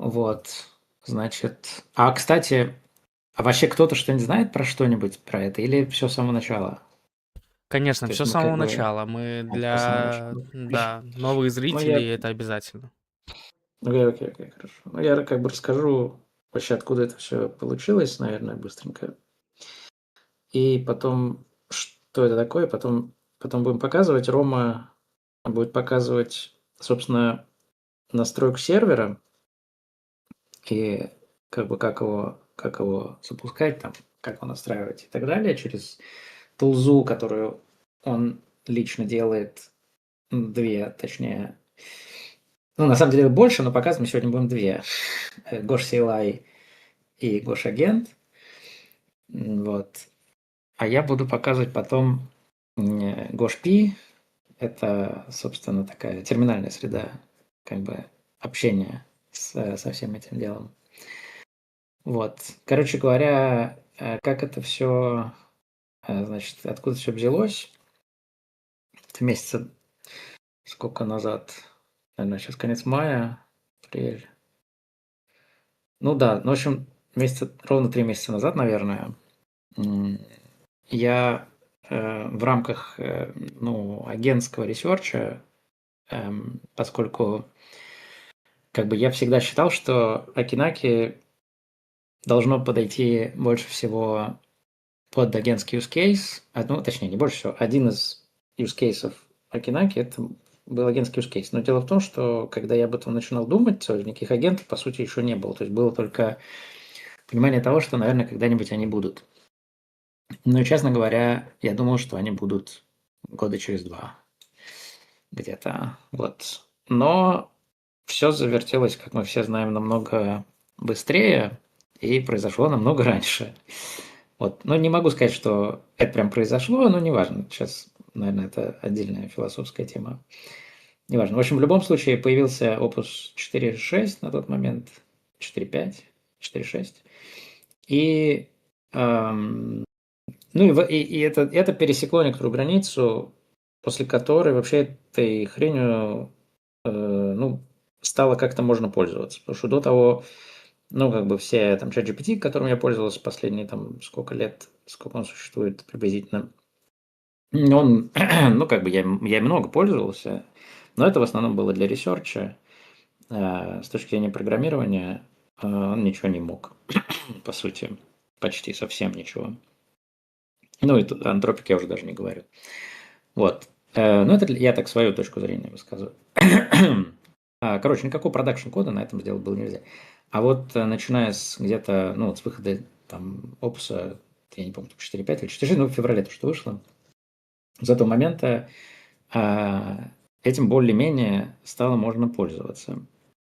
Вот, значит. А, кстати, а вообще кто-то что-нибудь знает про что-нибудь про это или все с самого начала? Конечно, То есть все с мы как самого бы... начала. Мы Всё с самого для, начала. Хорошо. да, новых Ну, я... зрителей это обязательно. Окей, окей, окей, хорошо. Ну, я как бы расскажу вообще, откуда это все получилось, наверное, быстренько. И потом, что это такое, потом будем показывать. Рома будет показывать, собственно, настройку сервера и как бы как его запускать, там, как его настраивать и так далее через тулзу, которую он лично делает, две, точнее, ну, на самом деле больше, но показывать мы сегодня будем две. Gosh CLI и Gosh Agent. Вот. А я буду показывать потом Gosh P. Это, собственно, такая терминальная среда, как бы общения со всем этим делом. Вот. Короче говоря, как это все, значит, откуда все взялось? Это месяца сколько назад? Наверное, сейчас конец мая, апрель. Ну да, ну, в общем, ровно 3 месяца назад, наверное, я в рамках ну, агентского ресерча, поскольку как бы я всегда считал, что Акинаки должно подойти больше всего под агентский use case, ну, точнее, не больше всего, один из use cases Акинаки – это был агентский use case. Но дело в том, что когда я об этом начинал думать, то никаких агентов, по сути, еще не было. То есть было только понимание того, что, наверное, когда-нибудь они будут. Но, честно говоря, я думал, что они будут года через 2 где-то. Вот. Но все завертелось, как мы все знаем, намного быстрее и произошло намного раньше. Вот. Но не могу сказать, что это прям произошло, но неважно. Сейчас, наверное, это отдельная философская тема. Неважно. В общем, в любом случае появился Opus 4.6 на тот момент, 4.5, 4.6. И, ну и это пересекло некоторую границу, после которой вообще этой хренью ну, стало как-то можно пользоваться. Потому что до того, ну, как бы все там ChatGPT, которым я пользовался последние там сколько лет, сколько он существует приблизительно, он, ну, как бы я много пользовался, но это в основном было для ресерча. С точки зрения программирования он ничего не мог, по сути, почти совсем ничего. Ну, и тут антропик я уже даже не говорю. Вот. Ну, это я так свою точку зрения высказываю. Короче, никакого продакшн-кода на этом сделать было нельзя. А вот начиная с где-то, ну, вот с выхода там опуса, я не помню, 4.5 или 4.6, ну, в феврале то, что вышло, с этого момента этим более-менее стало можно пользоваться.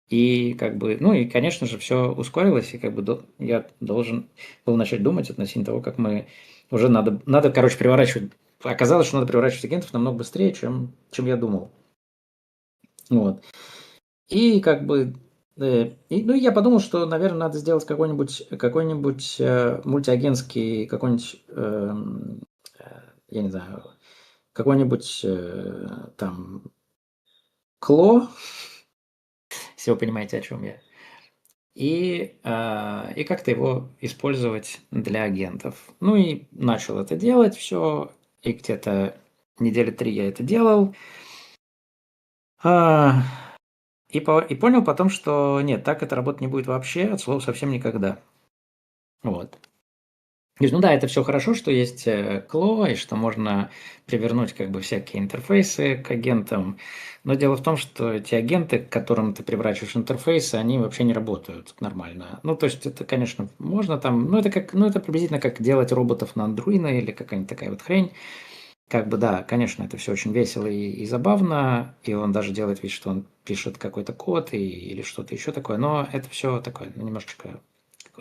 И как бы, ну и, конечно же, все ускорилось, и как бы я должен был начать думать относительно того, как мы уже надо, короче, переворачивать. Оказалось, что надо переворачивать агентов намного быстрее, чем я думал. Вот. И как бы, ну, я подумал, что, наверное, надо сделать какой-нибудь мультиагентский, какой-нибудь, я не знаю, какой-нибудь там кло, если вы понимаете, о чем я. И как-то его использовать для агентов. Ну и начал это делать все, и где-то недели 3 я это делал. А, и понял потом, что нет, так это работать не будет вообще, от слова совсем никогда. Вот. То есть, ну да, это все хорошо, что есть Кло, и что можно привернуть как бы всякие интерфейсы к агентам. Но дело в том, что эти агенты, к которым ты приворачиваешь интерфейсы, они вообще не работают нормально. Ну, то есть это, конечно, можно там, ну, это приблизительно как делать роботов на Андроиде или какая-нибудь такая вот хрень. Как бы, да, конечно, это все очень весело и забавно, и он даже делает вид, что он пишет какой-то код или что-то еще такое, но это все такое, ну, немножечко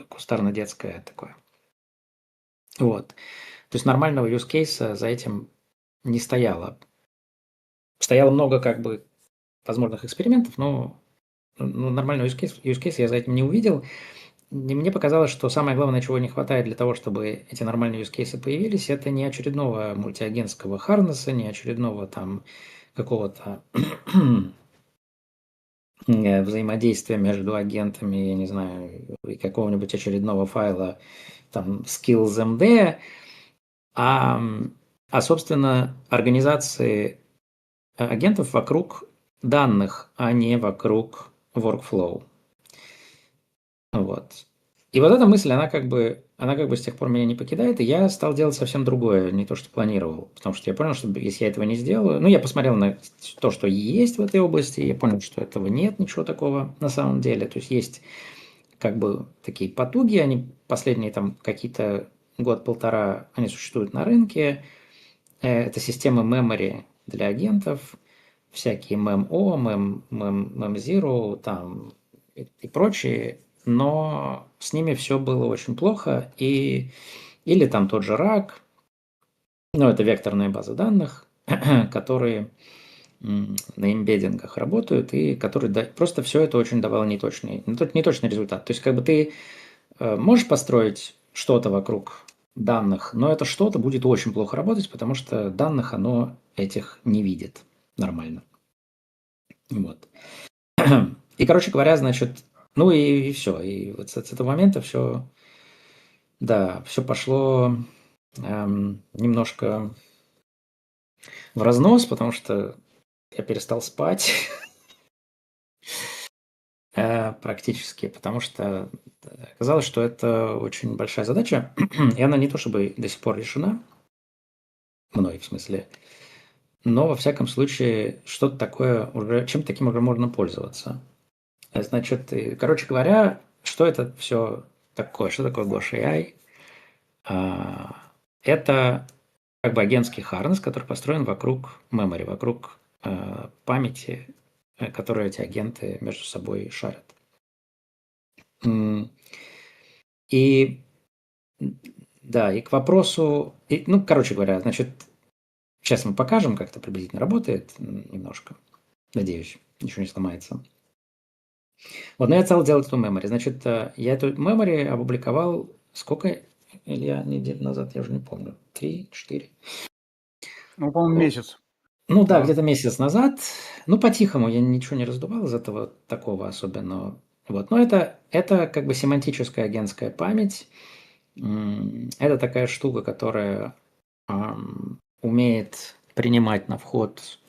кустарно-детское такое. Вот. То есть нормального use case за этим не стояло. Стояло много как бы возможных экспериментов, но нормального use case я за этим не увидел. И мне показалось, что самое главное, чего не хватает для того, чтобы эти нормальные use cases появились, это не очередного мультиагентского харнеса, не очередного там какого-то взаимодействия между агентами, я не знаю, и какого-нибудь очередного файла, там, skills.md, собственно, организации агентов вокруг данных, а не вокруг workflow. Вот. И вот эта мысль, она как бы с тех пор меня не покидает, и я стал делать совсем другое, не то, что планировал. Потому что я понял, что если я этого не сделаю... Ну, я посмотрел на то, что есть в этой области, и я понял, что этого нет, ничего такого на самом деле. То есть как бы такие потуги, они последние там какие-то год-полтора, они существуют на рынке. Это системы memory для агентов, всякие MEMO, MEMZero там и прочие, но с ними все было очень плохо, или там тот же RAG, ну, это векторные базы данных, которые на эмбеддингах работают, и которые просто все это очень давало неточный результат. То есть, как бы ты можешь построить что-то вокруг данных, но это что-то будет очень плохо работать, потому что данных оно этих не видит нормально. Вот. И, короче говоря, значит, ну и все. И вот с этого момента все, да, все пошло немножко в разнос, потому что я перестал спать практически, потому что оказалось, что это очень большая задача, и она не то чтобы до сих пор решена, мной в смысле, но во всяком случае что-то такое уже, чем таким уже можно пользоваться. Значит, короче говоря, что это все такое, что такое Gosh AI? Это как бы агентский харнес, который построен вокруг memory, вокруг памяти, которую эти агенты между собой шарят. И да, и к вопросу, ну, короче говоря, значит, сейчас мы покажем, как это приблизительно работает немножко. Надеюсь, ничего не сломается. Вот, но я стал делать эту memory. Значит, я эту memory опубликовал сколько, Илья, недель назад, я уже не помню, 3, 4. Ну, по-моему, месяц. Ну да, где-то месяц назад. Ну, по-тихому, я ничего не раздувал из этого такого особенного. Вот. Но это как бы семантическая агентская память. Это такая штука, которая умеет принимать на вход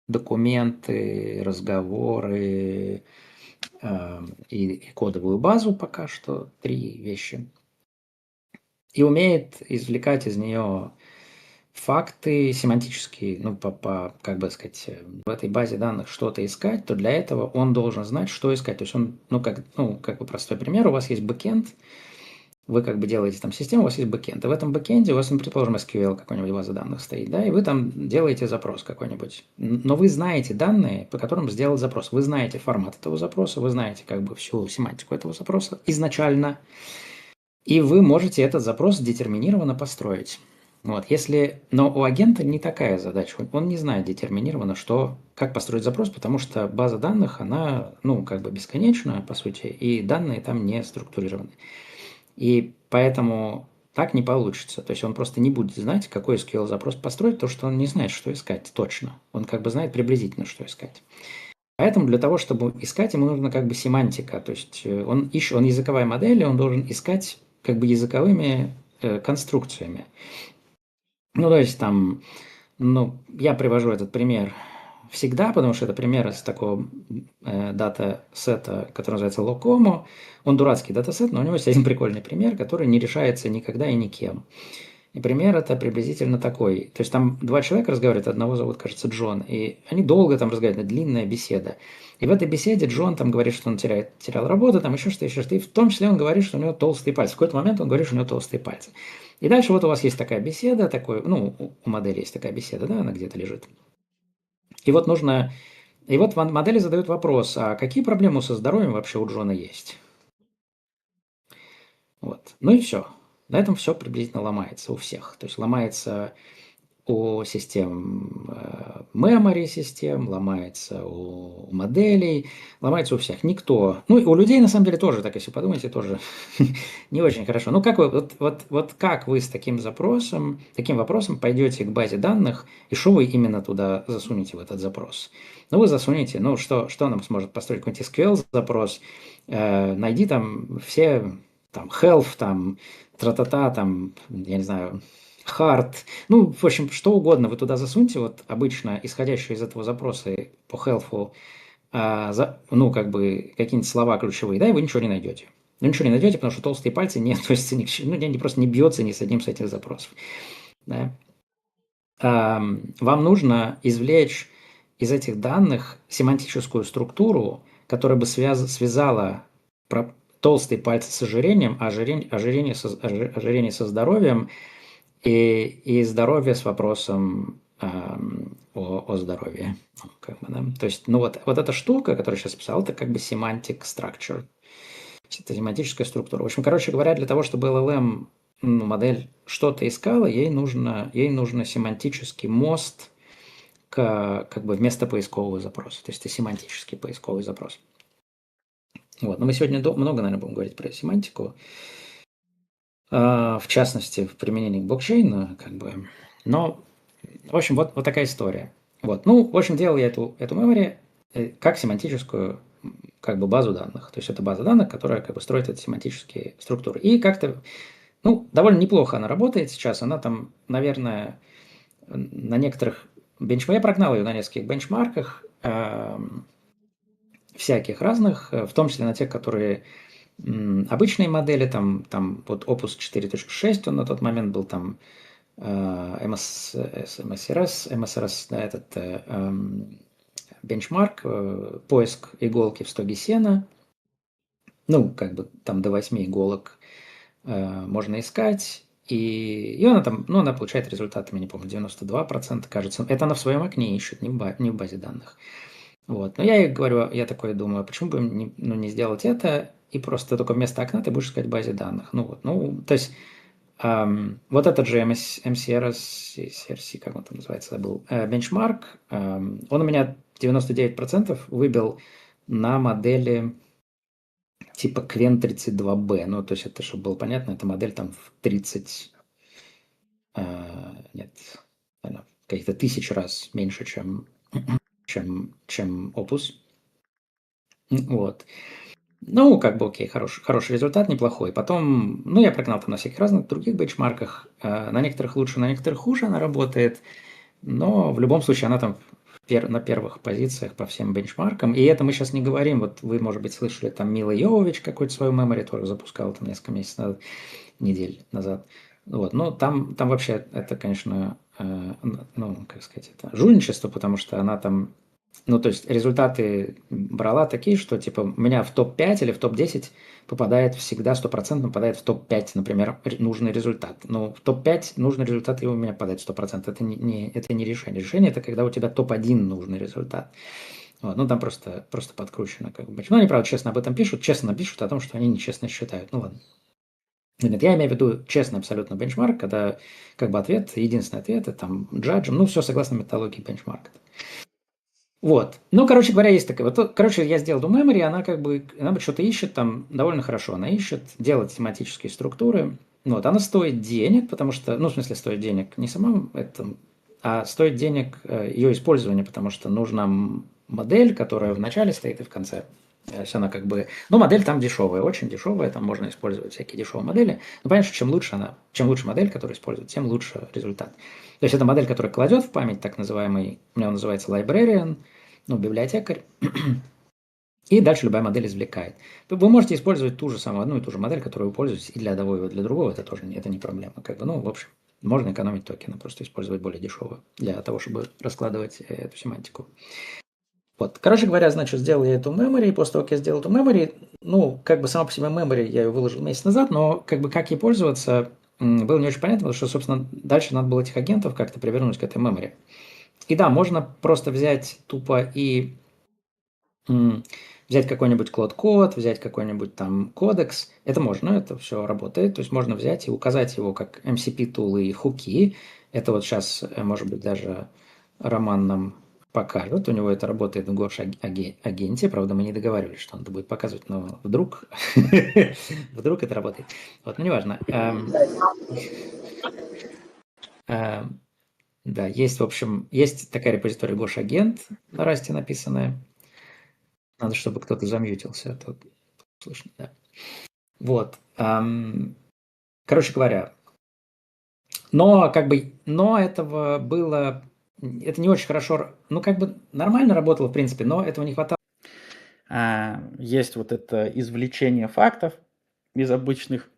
документы, разговоры и кодовую базу пока что, 3 вещи. И умеет извлекать из нее факты семантические, ну, как бы сказать, в этой базе данных что-то искать, то для этого он должен знать, что искать. То есть он, как бы простой пример, у вас есть бэкэнд, вы как бы делаете там систему, у вас есть бэкэнд, и в этом бэкэнде у вас, ну, предположим, SQL какой-нибудь база данных стоит, да, и вы там делаете запрос какой-нибудь. Но вы знаете данные, по которым сделать запрос. Вы знаете формат этого запроса, вы знаете как бы всю семантику этого запроса изначально, и вы можете этот запрос детерминированно построить. Вот, но у агента не такая задача. Он не знает детерминированно, как построить запрос, потому что база данных, она, ну, как бы бесконечна, по сути, и данные там не структурированы. И поэтому так не получится. То есть он просто не будет знать, какой SQL-запрос построить, потому что он не знает, что искать точно. Он как бы знает приблизительно, что искать. Поэтому для того, чтобы искать, ему нужна как бы семантика. То есть он языковая модель, и он должен искать как бы языковыми конструкциями. Ну, то есть там, ну, я привожу этот пример всегда, потому что это пример из такого дата-сета, который называется Locomo. Он дурацкий датасет, но у него есть один прикольный пример, который не решается никогда и никем. И пример это приблизительно такой. То есть там 2 человека разговаривают, одного зовут, кажется, Джон, и они долго там разговаривают, длинная беседа. И в этой беседе Джон там говорит, что он терял работу, там еще что-то. И в том числе он говорит, что у него толстые пальцы. В какой-то момент он говорит, что у него толстые пальцы. И дальше вот у вас есть такая беседа, у модели есть такая беседа, да, она где-то лежит. И вот модели задают вопрос, а какие проблемы со здоровьем вообще у Джона есть? Вот. Ну и все. На этом все приблизительно ломается у всех. То есть ломается у систем memory систем, ломается у моделей, ломается у всех. Никто. Ну, и у людей, на самом деле, тоже, так если подумаете, тоже не очень хорошо. Ну, как вы, вот как вы с таким запросом, таким вопросом пойдете к базе данных, и что вы именно туда засунете в этот запрос? Ну, вы засунете, ну, что нам сможет построить какой-нибудь SQL-запрос, найди там все, там, health, там, тра-та-та, там, я не знаю, hard, ну, в общем, что угодно вы туда засуньте, вот обычно исходящие из этого запроса по health, ну, как бы какие-нибудь слова ключевые, да, и вы ничего не найдете. Вы ничего не найдете, потому что толстые пальцы не относятся ни к чему, ну, они просто не бьется ни с одним с этих запросов. Да. Вам нужно извлечь из этих данных семантическую структуру, которая бы связала толстые пальцы с ожирением, ожирение со здоровьем, и здоровье с вопросом о здоровье. Как бы, да? То есть, ну вот эта штука, которую я сейчас писал, это как бы semantic structure. Это семантическая структура. В общем, короче говоря, для того, чтобы LLM модель что-то искала, ей нужно семантический мост как бы вместо поискового запроса. То есть это семантический поисковый запрос. Вот. Но мы сегодня много, наверное, будем говорить про семантику. В частности, в применении к блокчейну, как бы. Но, в общем, вот такая история. Вот. Ну, в общем, делал я эту memory как семантическую как бы базу данных. То есть это база данных, которая как бы строит эти семантические структуры. И как-то, ну, довольно неплохо она работает сейчас. Она там, наверное, на некоторых бенчмарках, я прогнал ее на нескольких бенчмарках, всяких разных, в том числе на тех, которые обычные модели, там вот Opus 4.6, он на тот момент был там MSRS, да, этот бенчмарк, поиск иголки в стоге сена, ну, как бы там до 8 иголок можно искать, и она там, ну, она получает результатами, не помню, 92%, кажется. Это она в своем окне ищет, не в базе данных. Вот. Но я ей говорю, я такой думаю, почему бы не сделать это, и просто только вместо окна ты будешь искать в базе данных. Ну, вот, ну, то есть, вот этот же MCRS, как он там называется, забыл, бенчмарк, он у меня 99% выбил на модели типа Qwen 32B. Ну, то есть это, чтобы было понятно, эта модель там в 30, нет, каких-то 1000 раз меньше, чем Opus. Вот. Ну, как бы окей, хороший результат, неплохой. Потом, ну, я прогнал там на всяких разных других бенчмарках. На некоторых лучше, на некоторых хуже она работает. Но в любом случае она там на первых позициях по всем бенчмаркам. И это мы сейчас не говорим. Вот вы, может быть, слышали, там Мила Йовович какой-то свою memory тоже запускал там несколько месяцев назад, недель назад. Вот. Но там вообще это, конечно, ну, как сказать, это жульничество, потому что она там, ну, то есть результаты брала такие, что типа у меня в топ-5 или в топ-10 попадает всегда 100% попадает в топ-5, например, нужный результат. Но в топ-5 нужный результат и у меня попадает 100%. Это не решение. Решение – это когда у тебя топ-1 нужный результат. Вот, ну, там просто подкручено. Как бы. Ну, они, правда, честно об этом пишут, честно пишут о том, что они нечестно считают. Ну, ладно. Нет, я имею в виду честный абсолютно бенчмарк, когда как бы единственный ответ – это там джаджем, ну, все согласно методологии бенчмарка. Вот. Ну, короче говоря, есть такая. Вот, короче, я сделал эту memory, она как бы, она что-то ищет там довольно хорошо. Она ищет, делает тематические структуры. Вот, она стоит денег, потому что, ну, в смысле, стоит денег не сама это, а стоит денег ее использование, потому что нужна модель, которая в начале стоит и в конце. То есть она как бы, ну, модель там дешевая, очень дешевая, там можно использовать всякие дешевые модели. Но понятно, что чем лучше модель, которая использует, тем лучше результат. То есть это модель, которая кладет в память так называемый, у него называется librarian, ну, библиотекарь, и дальше любая модель извлекает. Вы можете использовать одну и ту же модель, которую вы пользуетесь, и для одного, и для другого, это не проблема. Как бы, ну, в общем, можно экономить токены, просто использовать более дешевую для того, чтобы раскладывать эту семантику. Вот, короче говоря, значит, сделал я эту memory, и после того, как я сделал эту memory, ну, как бы сама по себе memory я ее выложил месяц назад, но как бы как ей пользоваться, было не очень понятно, потому что, собственно, дальше надо было этих агентов как-то привернуть к этой memory. И да, можно просто взять тупо и взять какой-нибудь Cloud-код, взять какой-нибудь там кодекс. Это можно, это все работает. То есть можно взять и указать его как MCP-тулы и хуки, Это вот сейчас, может быть, даже Роман нам покажет. У него это работает в Гош-агенте. Правда, мы не договаривались, что он это будет показывать, но вдруг, вдруг это работает. Вот, ну, неважно. Да, есть, в общем, есть такая репозитория Гош-агент на Расте написанная. Надо, чтобы кто-то замьютился, а то слышно, да. Вот. Короче говоря, но этого было, это не очень хорошо, ну как бы нормально работало в принципе, но этого не хватало. Есть вот это извлечение фактов из обычных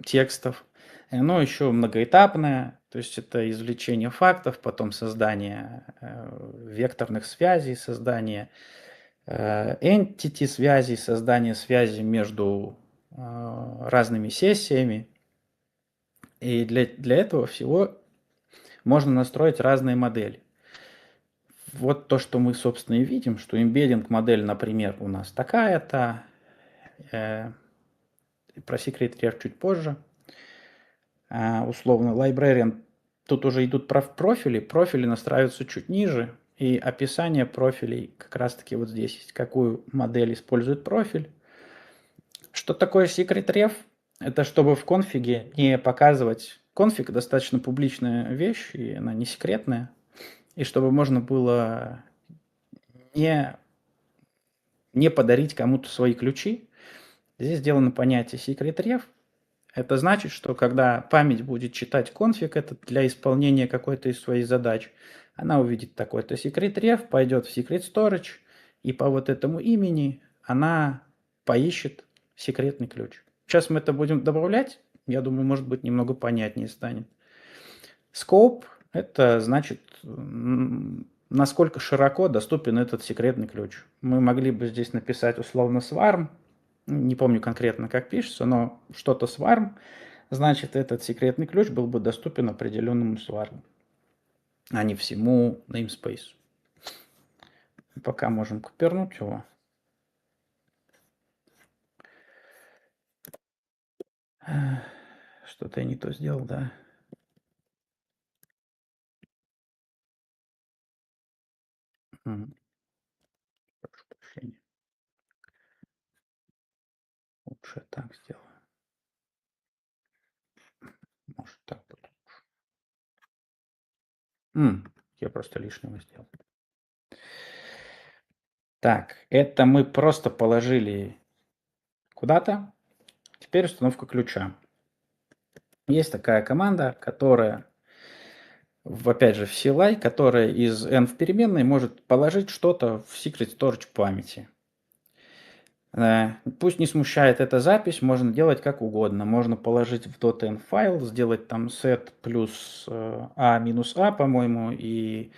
текстов. И оно еще многоэтапное, то есть это извлечение фактов, потом создание векторных связей, создание entity связей, создание связей между разными сессиями. И для этого всего можно настроить разные модели. Вот то, что мы, собственно, и видим, что embedding модель, например, у нас такая-то, про Secret Ref чуть позже. Условно, librarian, тут уже идут профили настраиваются чуть ниже, и описание профилей как раз-таки вот здесь есть, какую модель использует профиль. Что такое Secret Ref? Это чтобы в конфиге не показывать... Конфиг достаточно публичная вещь, и она не секретная, и чтобы можно было не подарить кому-то свои ключи. Здесь сделано понятие Secret Ref. Это значит, что когда память будет читать конфиг этот для исполнения какой-то из своих задач, она увидит такой-то secret ref, пойдет в secret storage, и по вот этому имени она поищет секретный ключ. Сейчас мы это будем добавлять, я думаю, может быть, немного понятнее станет. Scope – это значит, насколько широко доступен этот секретный ключ. Мы могли бы здесь написать условно swarm, не помню конкретно, как пишется, но что-то swarm, значит, этот секретный ключ был бы доступен определенному swarm, а не всему namespace. Пока можем копернуть его. Что-то я не то сделал, да? Прошу прощения. Лучше я так сделаю. Может, так будет лучше. Я просто лишнего сделал. Так, это мы просто положили куда-то. Теперь установка ключа. Есть такая команда, которая, опять же, в CLI, которая из n в переменной может положить что-то в secret storage памяти. Пусть не смущает эта запись, можно делать как угодно. Можно положить в .n файл, сделать там set плюс a минус a, по-моему, и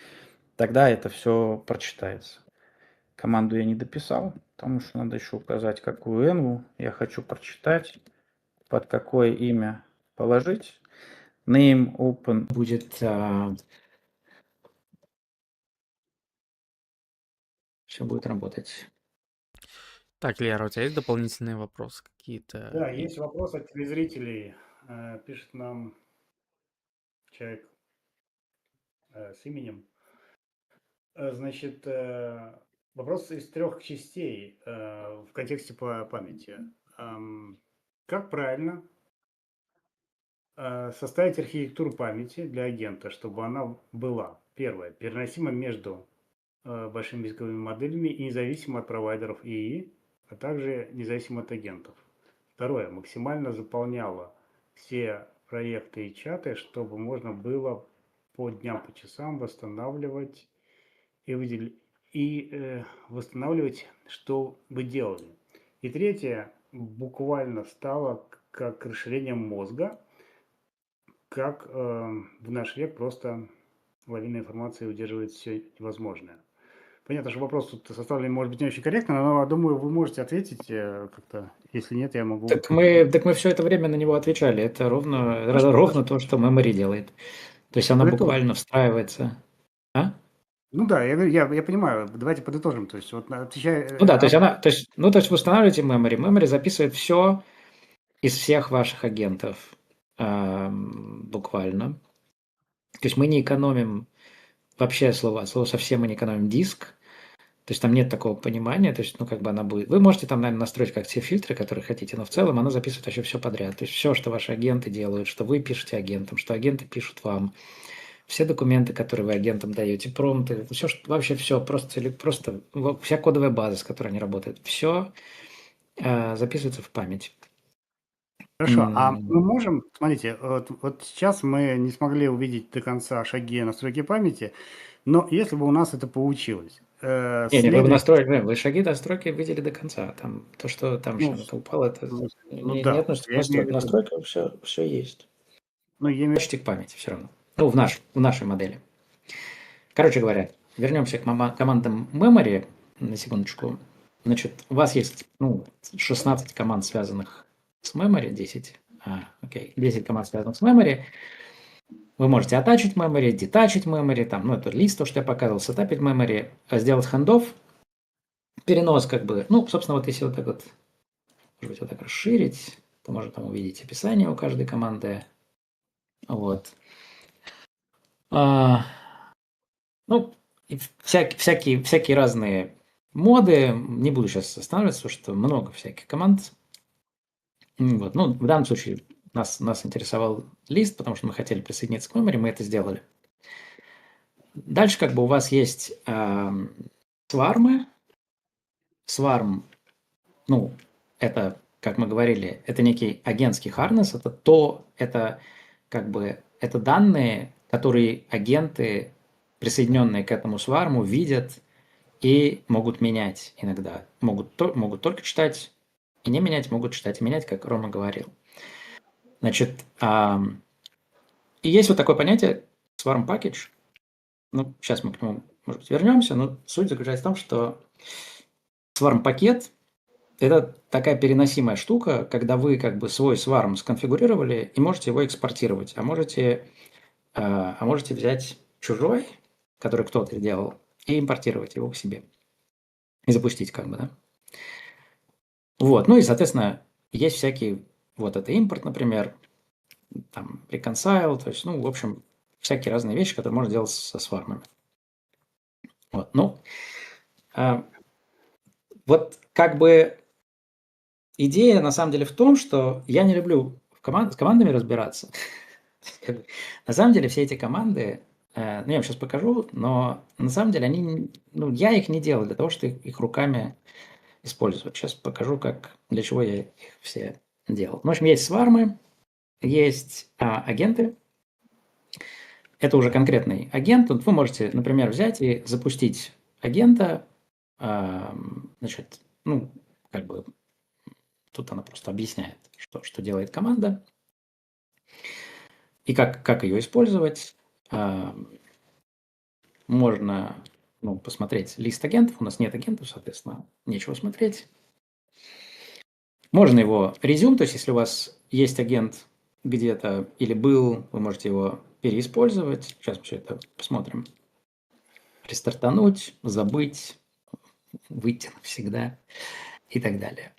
тогда это все прочитается. Команду я не дописал, потому что надо еще указать, какую env я хочу прочитать, под какое имя положить. Name open Будет... все будет работать. Так, Лера, у тебя есть дополнительные вопросы какие-то? Да, есть вопрос от телезрителей. Пишет нам человек с именем. Значит, вопрос из 3 частей в контексте по памяти. Как правильно составить архитектуру памяти для агента, чтобы она была, первое, переносима между большими языковыми моделями и независимо от провайдеров ИИ, а также независимо от агентов. Второе, максимально заполняла все проекты и чаты, чтобы можно было по дням, по часам восстанавливать и восстанавливать, что вы делали. И третье, буквально стало как расширением мозга, как в наш век просто лавина информации удерживает все невозможное. Понятно, что вопрос тут составлен, может быть, не очень корректно, но, думаю, вы можете ответить как-то. Если нет, я могу... Так мы все это время на него отвечали. Это ровно то, что memory делает. То есть она буквально встраивается. А? Ну да, я понимаю. Давайте подытожим. То есть, вот отвечая... Ну да, то есть вы устанавливаете memory. Memory записывает все из всех ваших агентов. Буквально. То есть мы не экономим вообще слово совсем мы не экономим диск. То есть там нет такого понимания, то есть, ну, как бы она будет... Вы можете там, наверное, настроить как те фильтры, которые хотите, но в целом она записывает вообще все подряд. То есть все, что ваши агенты делают, что вы пишете агентам, что агенты пишут вам, все документы, которые вы агентам даете, промпты, все, вообще все, просто вся кодовая база, с которой они работают, все записывается в память. Хорошо, а мы можем, смотрите, вот сейчас мы не смогли увидеть до конца шаги настройки памяти, но если бы у нас это получилось, Не, вы следует, настроили, вы шаги настройки видели до конца. Там то, что там ну, сейчас это упало, это ну не да, относится к я имею в настройке. виду, Настройка все есть. ну, я имею Почти к памяти все равно. Ну, в нашей модели. Короче говоря, вернемся к командам memory на секундочку. Значит, у вас есть 16 команд, связанных с memory, 10. Окей, 10 команд, связанных с memory. Вы можете attachить memory, detachить memory, там, это лист, то, что я показывал, сетапить memory, сделать хендов, перенос как бы, собственно, вот если вот так вот, может быть, вот так расширить, то можно там увидеть описание у каждой команды. Вот. И всякие разные моды. Не буду сейчас останавливаться, потому что много всяких команд. Вот. В данном случае нас интересовал лист, потому что мы хотели присоединиться к memory, мы это сделали. Дальше как бы у вас есть свармы. Сварм, это, как мы говорили, это некий агентский harness, это как бы это данные, которые агенты, присоединенные к этому сварму, видят и могут менять иногда. Могут только читать и не менять, могут читать и менять, как Рома говорил. Значит, и есть вот такое понятие Swarm Package. Сейчас мы к нему, может быть, вернемся, но суть заключается в том, что Swarm пакет – это такая переносимая штука, когда вы как бы свой Swarm сконфигурировали и можете его экспортировать, а можете взять чужой, который кто-то сделал, и импортировать его к себе. И запустить как бы, да. Вот, и, соответственно, есть всякие, вот это импорт, например, там, reconcile, то есть, в общем, всякие разные вещи, которые можно делать со свармами. Вот, вот как бы идея на самом деле в том, что я не люблю с командами разбираться. На самом деле все эти команды, я вам сейчас покажу, но на самом деле они, я их не делал для того, чтобы их руками использовать. Сейчас покажу, для чего я их все делал. В общем, есть свармы, есть агенты. Это уже конкретный агент. Тут вы можете, например, взять и запустить агента. Значит, как бы тут она просто объясняет, что делает команда и как ее использовать. Можно посмотреть лист агентов. У нас нет агентов, соответственно, нечего смотреть. Можно его резюм, то есть если у вас есть агент где-то или был, вы можете его переиспользовать. Сейчас мы все это посмотрим. Рестартануть, забыть, выйти навсегда и так далее.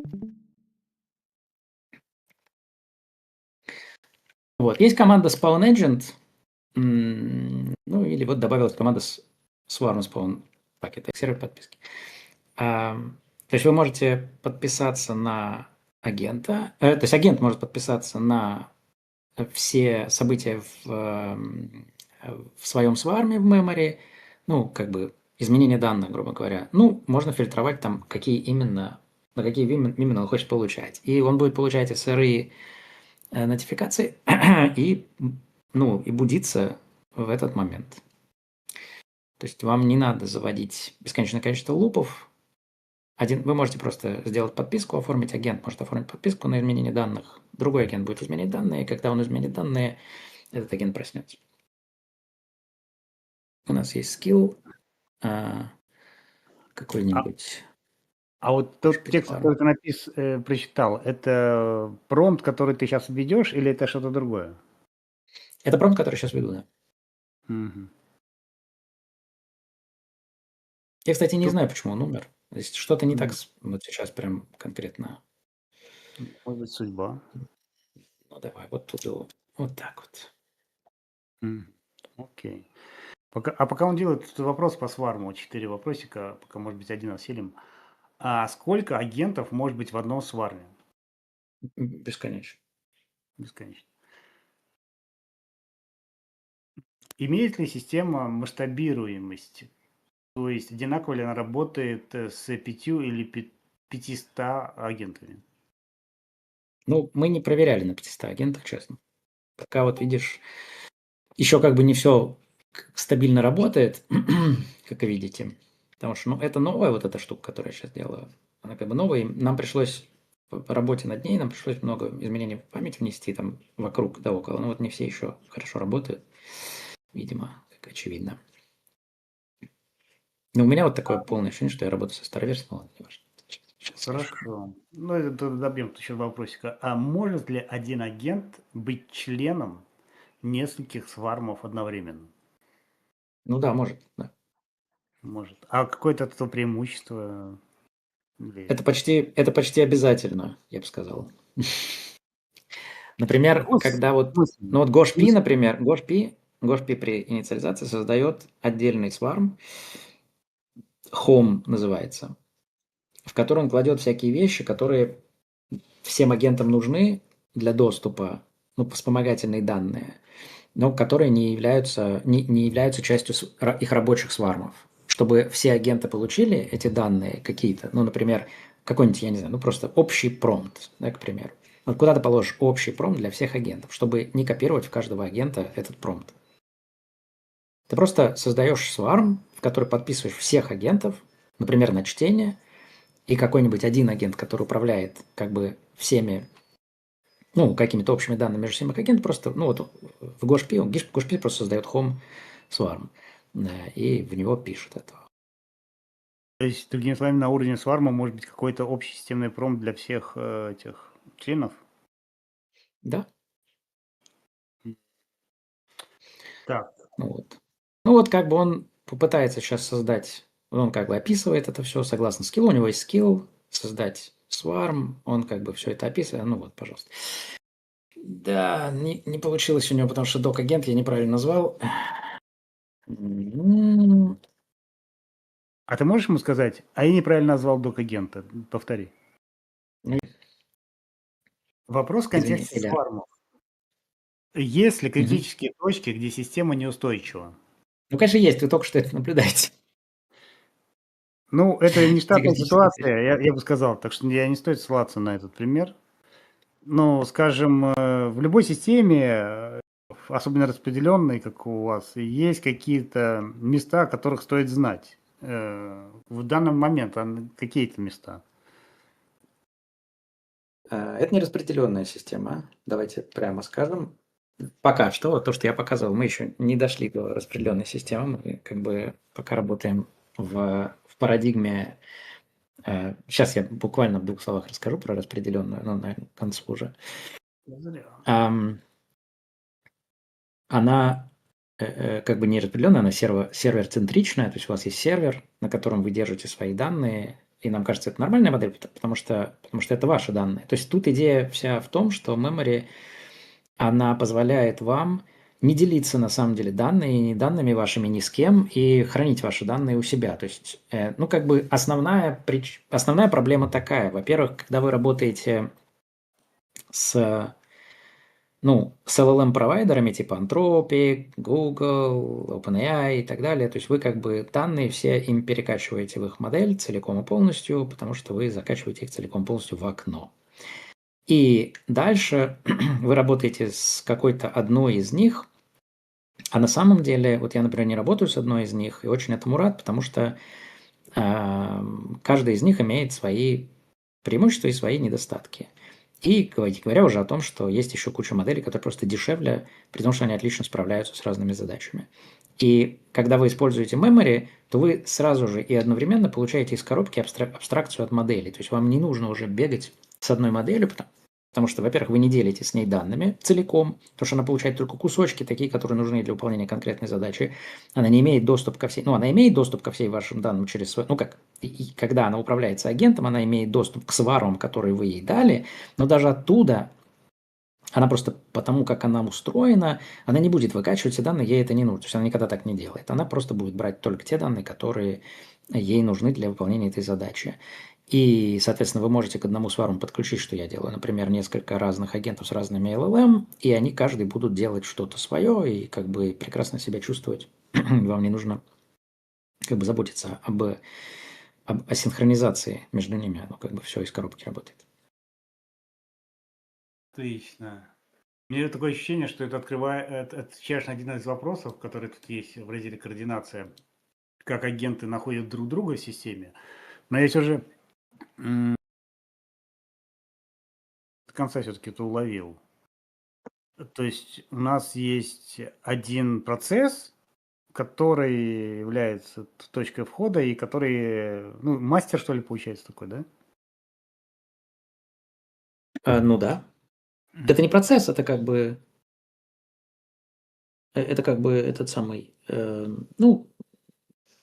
Вот. Есть команда Spawn Agent, или вот добавилась команда Swarm Spawn Packet, сервер подписки. То есть вы можете подписаться на агента, то есть агент может подписаться на все события в своем сварме в memory, как бы изменение данных, грубо говоря. Можно фильтровать там, на какие именно он хочет получать. И он будет получать SRE нотификации и будиться в этот момент. То есть вам не надо заводить бесконечное количество лупов. Вы можете просто сделать подписку, оформить, агент может оформить подписку на изменение данных. Другой агент будет изменять данные, и когда он изменит данные, этот агент проснется. У нас есть скилл какой-нибудь. А вот тот текст, который ты прочитал, это промпт, который ты сейчас введешь, или это что-то другое? Это промпт, который сейчас веду, да. Мгм. Я, кстати, не знаю, почему он умер. То есть что-то не так вот сейчас прям конкретно. Может быть, судьба. Давай вот тут вот так вот. Окей. Пока он делает этот вопрос по сварму, 4 вопросика, пока, может быть, один осилим. А сколько агентов может быть в одном сварме? Бесконечно. Бесконечно. Имеет ли система масштабируемость? То есть одинаково ли она работает с 5 или 500 агентами? Ну, мы не проверяли на 500 агентах, честно. Пока вот видишь, еще как бы не все стабильно работает, как вы видите. Потому что, ну, это новая вот эта штука, которую я сейчас делаю. Она как бы новая, и нам пришлось по работе над ней, нам пришлось много изменений в память внести там вокруг, да около. Но вот не все еще хорошо работают, видимо, как очевидно. Но у меня вот такое полное ощущение, что я работаю со старой версией, но ладно, не важно. Сейчас решу. Хорошо. Ну, это добьем еще два вопросика. А может ли один агент быть членом нескольких свармов одновременно? Ну да, может, да. Может. А какое-то от этого преимущество? Или- Это почти обязательно, я бы сказал. Например, Какой когда вот, смысл? ну вот GoshP, Смысл? например, GoshP при инициализации создает отдельный сварм, Home называется, в который он кладет всякие вещи, которые всем агентам нужны для доступа, ну, вспомогательные данные, но которые не являются частью их рабочих свармов. Чтобы все агенты получили эти данные какие-то, ну, например, какой-нибудь, я не знаю, ну, просто общий промпт, да, к примеру. Вот куда ты положишь общий промпт для всех агентов, чтобы не копировать в каждого агента этот промпт. Ты просто создаешь сварм, в который подписываешь всех агентов, например, на чтение, и какой-нибудь один агент, который управляет как бы всеми, ну, какими-то общими данными между всеми агентами, просто, ну, вот в GoshP просто создает home сварм, и в него пишет это. То есть, другими словами, на уровне сварма может быть какой-то общий системный промпт для всех этих членов? Да, Так. ну вот как бы он попытается сейчас создать, он как бы описывает это все согласно скиллу, у него есть скилл создать сварм, он как бы все это описывает, ну вот, пожалуйста. Да, не получилось у него, потому что док-агент я неправильно назвал. А ты можешь ему сказать, а я неправильно назвал док-агента? Повтори. Ну, Вопрос в извини, контексте Илья. свармов. Есть ли Мгм. критические точки, где система неустойчива? Ну, конечно, есть, вы только что это наблюдаете. Ну, это не штатная Критические ситуация, я бы сказал, так что не стоит ссылаться на этот пример. Ну, скажем, в любой системе, особенно распределенной, как у вас, есть какие-то места, о которых стоит знать. В данный момент какие это места? Это не распределенная система, давайте прямо скажем. Пока что, вот то, что я показывал, мы еще не дошли до распределенной системы, мы как бы пока работаем в парадигме. Сейчас я буквально в 2 словах расскажу про распределенную, но, наверное, к концу уже. Она как бы не распределенная, она сервер-центричная, то есть у вас есть сервер, на котором вы держите свои данные, и нам кажется, это нормальная модель, потому что это ваши данные. То есть тут идея вся в том, что memory, она позволяет вам не делиться на самом деле данными вашими ни с кем и хранить ваши данные у себя. То есть, ну, как бы основная проблема такая. Во-первых, когда вы работаете с LLM-провайдерами типа Anthropic, Google, OpenAI и так далее. То есть вы как бы данные все им перекачиваете в их модель целиком и полностью, потому что вы закачиваете их целиком и полностью в окно. И дальше вы работаете с какой-то одной из них, а на самом деле, вот я, например, не работаю с одной из них, и очень этому рад, потому что каждая из них имеет свои преимущества и свои недостатки. И говоря уже о том, что есть еще куча моделей, которые просто дешевле, при том, что они отлично справляются с разными задачами. И когда вы используете memory, то вы сразу же и одновременно получаете из коробки абстракцию от модели. То есть вам не нужно уже бегать с одной моделью, потому что, во-первых, вы не делите с ней данными целиком, потому что она получает только кусочки, такие, которые нужны для выполнения конкретной задачи. Она не имеет доступ ко всей, она имеет доступ ко всем вашим данным через свой, когда она управляется агентом, она имеет доступ к сварам, которые вы ей дали, но даже оттуда Она просто потому, как она устроена, она не будет выкачивать все данные, ей это не нужно. То есть она никогда так не делает. Она просто будет брать только те данные, которые ей нужны для выполнения этой задачи. И, соответственно, вы можете к одному сварму подключить, что я делаю, например, несколько разных агентов с разными LLM, и они каждый будут делать что-то свое и как бы прекрасно себя чувствовать. Вам не нужно как бы заботиться об асинхронизации между ними. Оно как бы все из коробки работает. Отлично. У меня такое ощущение, что это отвечаешь на один из вопросов, который тут есть в разделе координация, как агенты находят друг друга в системе. Но я все же до конца все-таки это уловил. То есть у нас есть один процесс, который является точкой входа и который, ну, мастер, что ли, получается такой, да? Ну да. Это не процесс, это как бы этот самый, ну,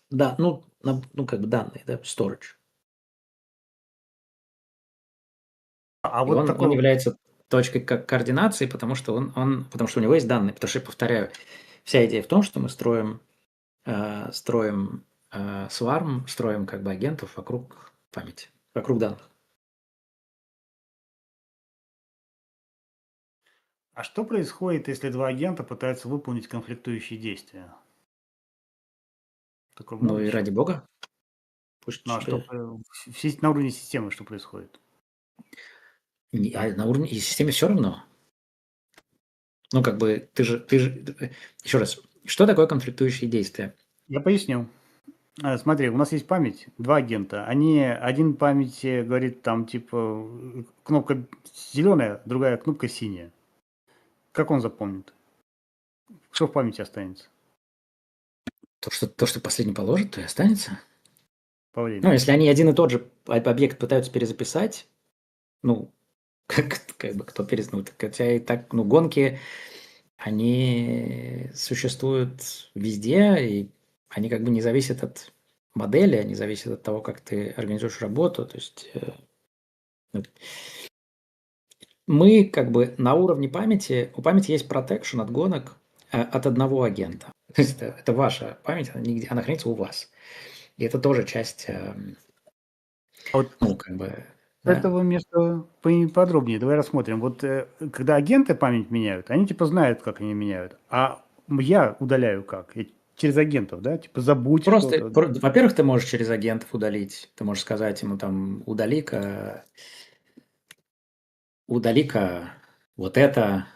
да, ну, как бы данные, да, storage. А И вот он такой является точкой координации, потому что потому что у него есть данные. Потому что, я повторяю, вся идея в том, что мы строим сварм, строим как бы агентов вокруг памяти, вокруг данных. А что происходит, если два агента пытаются выполнить конфликтующие действия? Такое Ну много и чего. ради бога, пусть Ну, а что на уровне системы что происходит? на уровне и системе все равно. Ну, как бы ты же, еще раз, что такое конфликтующие действия? Я поясню. Смотри, у нас есть память, два агента. Один памяти говорит там типа кнопка зеленая, другая кнопка синяя. Как он запомнит? Что в памяти останется То, что последний положит, то и останется. по Ну, времени? если они один и тот же объект пытаются перезаписать, ну, как бы кто перезнул, хотя и так, ну, гонки, они существуют везде, и они как бы не зависят от модели, они зависят от того, как ты организуешь работу. То есть мы как бы на уровне памяти, у памяти есть protection от гонок от одного агента. То есть это ваша память, она хранится у вас. И это тоже часть, Вот ну, как бы, с да. этого места подробнее. Давай рассмотрим. Вот когда агенты память меняют, они типа знают, как они меняют. А я удаляю как? Через агентов, да? Типа забудь Просто, что-то. во-первых, ты можешь через агентов удалить. Ты можешь сказать ему там, удали-ка вот это,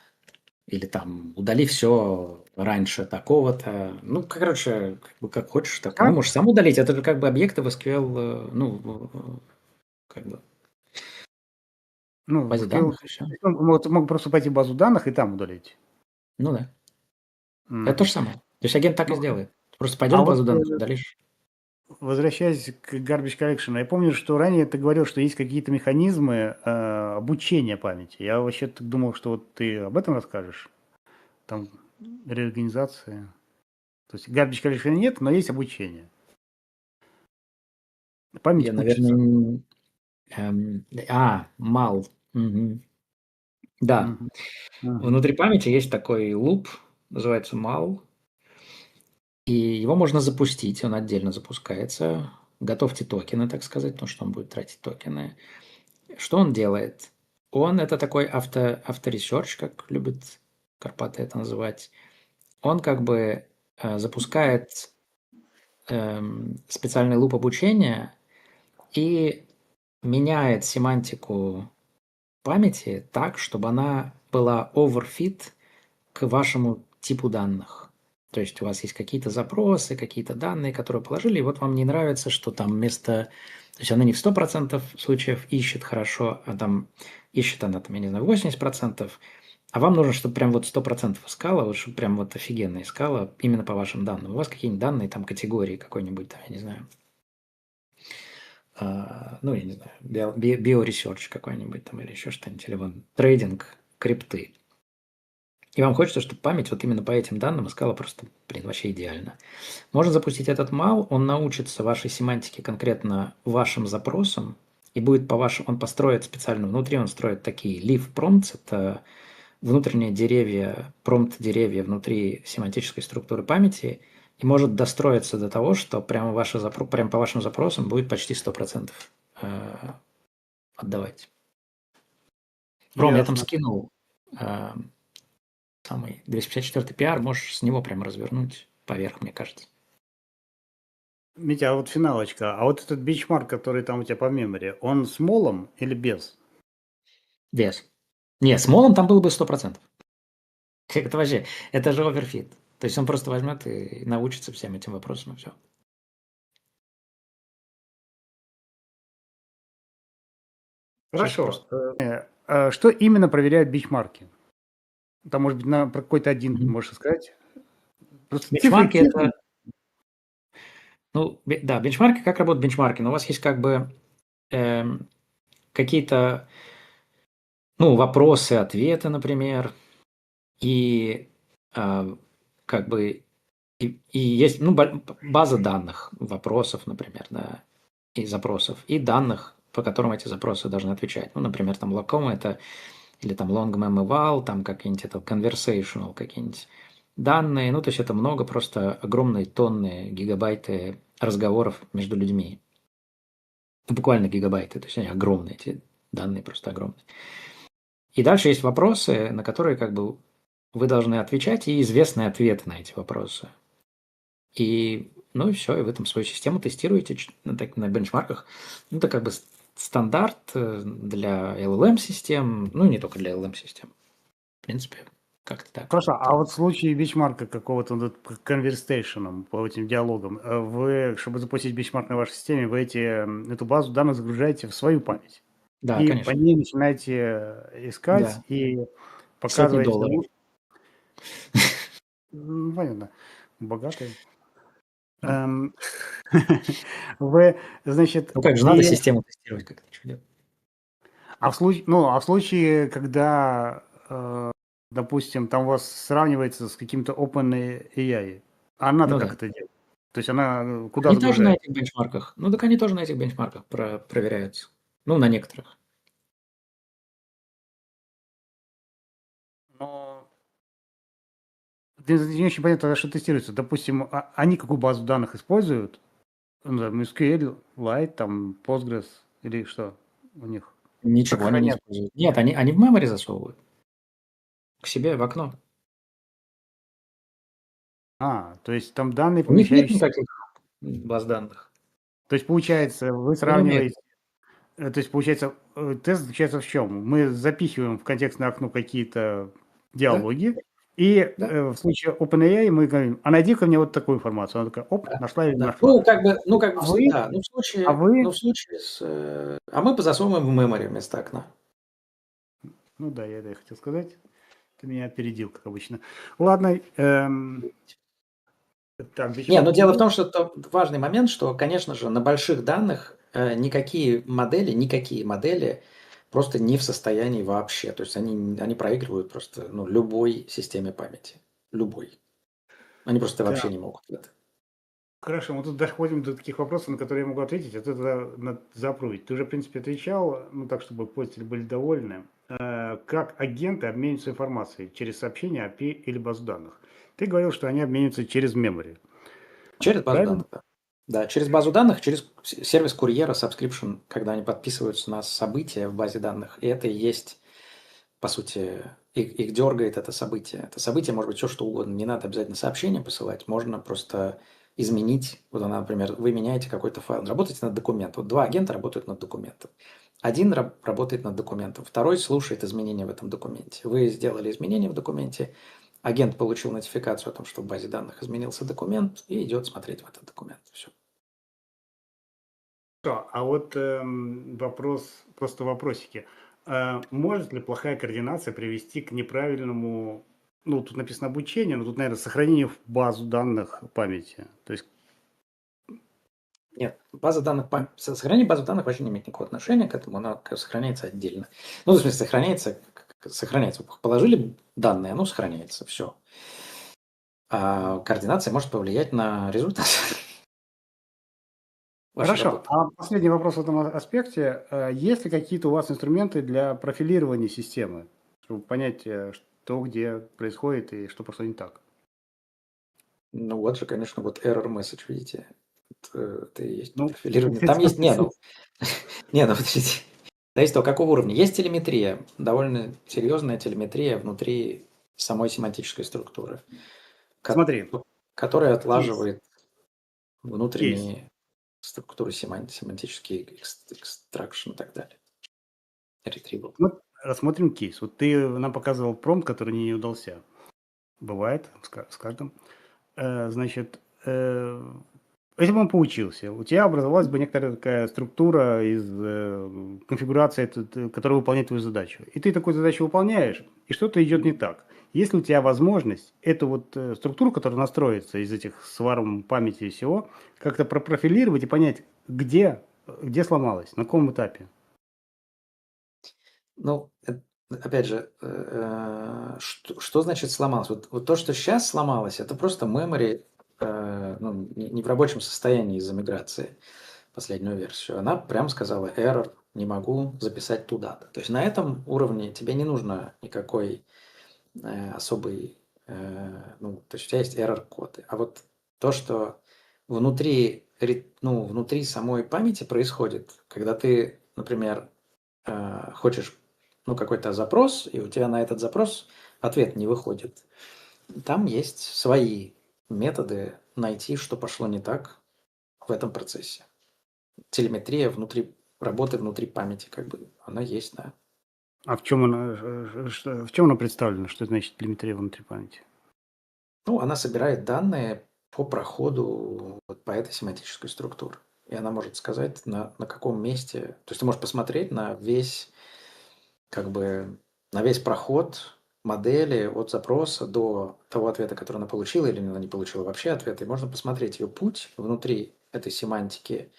или там удали все раньше такого-то. Ну, короче, как бы как хочешь, так. Ну, Как? можешь сам удалить. Это же как бы объекты в SQL, ну, как бы в Ну, базе данных и все. могут просто пойти в базу данных и там удалить. Ну да. Это то Мгм. же самое. То есть агент так и Ну, сделает. Ты просто пойдешь а в вот базу данных, удалишь. возвращаясь к Garbage Collection, я помню, что ранее ты говорил, что есть какие-то механизмы обучения памяти. Я вообще думал, что вот ты об этом расскажешь. Там реорганизация. То есть Garbage Collection нет, но есть обучение. Память Я, учится. наверное, мал. Мгм. Да. Мгм. Мгм. Внутри памяти есть такой луп, называется mal, и его можно запустить, он отдельно запускается. Готовьте токены, так сказать, потому что он будет тратить токены. Что он делает? Это такой авторесерч, как любят Карпаты это называть. Он как бы запускает специальный луп обучения и меняет семантику памяти так, чтобы она была overfit к вашему типу данных. То есть у вас есть какие-то запросы, какие-то данные, которые положили, и вот вам не нравится, что там вместо... То есть она не в 100% случаев ищет хорошо, а там ищет она, там, я не знаю, 80%, а вам нужно, чтобы прям вот 100% искала, вот чтобы прям вот офигенно искала именно по вашим данным. У вас какие-нибудь данные, там, категории какой-нибудь, там, я не знаю, ну, я не знаю, биоресерч какой-нибудь там или еще что-нибудь, или вон трейдинг, крипты. И вам хочется, чтобы память вот именно по этим данным искала просто, блин, вообще идеально. Можно запустить этот мал, он научится вашей семантике конкретно вашим запросам, и будет он построит специально, внутри он строит такие leaf prompts, это внутренние деревья, промпт-деревья внутри семантической структуры памяти и может достроиться до того, что прямо по вашим запросам будет почти 100% отдавать. Ром, я там Ясно. скинул самый 254 PR, можешь с него прям развернуть поверх, мне кажется. Митя, а вот финалочка. А вот этот бенчмарк, который там у тебя по мемори, он с молом или без? Без. Не, с молом там было бы 100%. Это вообще, это же оверфит. То есть он просто возьмет и научится всем этим вопросам, и все. Чисто Хорошо. просто. Что именно проверяют бенчмарки? Там, может быть, про какой-то один Мгм. можешь сказать? Просто Бенчмарки цифры. это, ну, да, бенчмарки, как работают бенчмарки? Ну, у вас есть как бы какие-то, ну, вопросы, ответы, например, и как бы и есть, ну, база данных, вопросов, например, да, и запросов, и данных, по которым эти запросы должны отвечать. Ну, например, там locom это, или там long mem eval, там какие-нибудь это conversational какие-нибудь данные. Ну, то есть это много, просто огромные тонны, гигабайты разговоров между людьми. Ну, буквально гигабайты, то есть они огромные, эти данные просто огромные. И дальше есть вопросы, на которые как бы вы должны отвечать, и известные ответы на эти вопросы. И, ну и все, и вы там свою систему тестируете на бенчмарках. Ну, это как бы стандарт для LLM-систем, ну, не только для LLM-систем. В принципе, как-то так. Хорошо, а вот в случае бенчмарка какого-то над конверсейшеном по этим диалогам, вы, чтобы запустить бенчмарк на вашей системе, вы эту базу данных загружаете в свою память. Да, И по конечно. ней начинаете искать Да. и Сотни показываете. долларов. Понятно. Богатые. Ну, Эм, Вы, значит, ну как же, надо систему тестировать как-то. Что делать? а в случае, когда, допустим, там у вас сравнивается с каким-то OpenAI, она-то Ну как да. это делает? То есть она куда Они тоже на загружает? этих бенчмарках. Ну так они тоже на этих бенчмарках проверяются. Ну, на некоторых. Но не очень понятно, что тестируется. Допустим, они какую базу данных используют? Ну, там, SQL, Lite, там, Postgres или что у них? Как Ничего они не хранят? используют. Нет, они в memory засовывают. К себе в окно. То есть там данные, У них нет помещающиеся. никаких баз данных. То есть получается, вы Они не умеют. сравниваете. То есть получается, тест заключается в чем? Мы запихиваем в контекстное окно какие-то Да, диалоги, и да, в случае OpenAI мы говорим, а найди-ка мне вот такую информацию. Она такая, оп, да, нашла или не да. нашла. Ну, как бы, А вы, да. Ну, а вы, в случае с... А мы засовываем в memory вместо окна. ну да, я это и хотел сказать. Ты меня опередил, как обычно. Ладно, так, Не, но бенчмарки дело в есть. том, что это важный момент, что, конечно же, на больших данных никакие модели просто не в состоянии вообще. То есть они проигрывают просто любой системе памяти. Любой. Они просто вообще Так, не могут в это. хорошо, мы тут доходим до таких вопросов, на которые я могу ответить, а ты тогда надо запрувить. Ты уже, в принципе, отвечал, ну так, чтобы пользователи были довольны. Как агенты обмениваются информацией через сообщение, API или базу данных? Ты говорил, что они обмениваются через memory. Через базу Правильно? данных, да. Да, через базу данных, через сервис курьера, subscription, когда они подписываются на события в базе данных. И это и есть, по сути, их дергает это событие. Это событие может быть все что угодно. Не надо обязательно сообщение посылать. Можно просто изменить. Вот она, например, вы меняете какой-то файл. Работаете над документом. Вот два агента работают над документом. Один работает над документом, второй слушает изменения в этом документе. Вы сделали изменения в документе, агент получил нотификацию о том, что в базе данных изменился документ, и идет смотреть в этот документ. Все. А вот вопрос, просто вопросики. Может ли плохая координация привести к неправильному, ну, тут написано обучение, но тут, наверное, сохранение в базу данных памяти? То есть, Нет, база данных, сохранение базы данных вообще не имеет никакого отношения к этому, она сохраняется отдельно. Ну, в смысле, сохраняется. Положили данные, оно сохраняется, все. А координация может повлиять на результат вашей хорошо. работы. А последний вопрос в этом аспекте. Есть ли какие-то у вас инструменты для профилирования системы? чтобы понять, что где происходит и что пошло не так. Ну вот же, конечно, вот error message, видите? Это и есть Ну, профилирование. Там есть, не, ну подождите. Зависит от какого уровня. Есть телеметрия, довольно серьезная телеметрия внутри самой семантической структуры, смотри, которая кейс. отлаживает внутренние структуры семантические, экстракшн и так далее. Retrieval. Ну, рассмотрим кейс. Вот ты нам показывал промпт, который не удался. Бывает с каждым. Значит, если бы он получился, у тебя образовалась бы некоторая такая структура из конфигурации, которая выполняет твою задачу. И ты такую задачу выполняешь, и что-то идет не так. Есть ли у тебя возможность эту вот структуру, которая настроится из этих сварм памяти и всего, как-то пропрофилировать и понять, где сломалось, на каком этапе? Ну, опять же, что значит сломалось? Вот то, что сейчас сломалось, это просто memory ну, не в рабочем состоянии из-за миграции, последнюю версию. Она прям сказала error, не могу записать туда-то. То есть на этом уровне тебе не нужно никакой особый, ну, то есть у тебя есть error-коды. А вот то, что внутри, внутри самой памяти происходит, когда ты, например, хочешь какой-то запрос, и у тебя на этот запрос ответ не выходит. Там есть свои методы найти, что пошло не так в этом процессе. Телеметрия работы внутри памяти, как бы, она есть, да. А в чем она представлена? Что значит телеметрия внутри памяти? Ну, она собирает данные по проходу вот по этой семантической структуре. И она может сказать, на каком месте. То есть ты можешь посмотреть на весь проход модели от запроса до того ответа, который она получила, или она не получила вообще ответа. И можно посмотреть ее путь внутри этой семантики,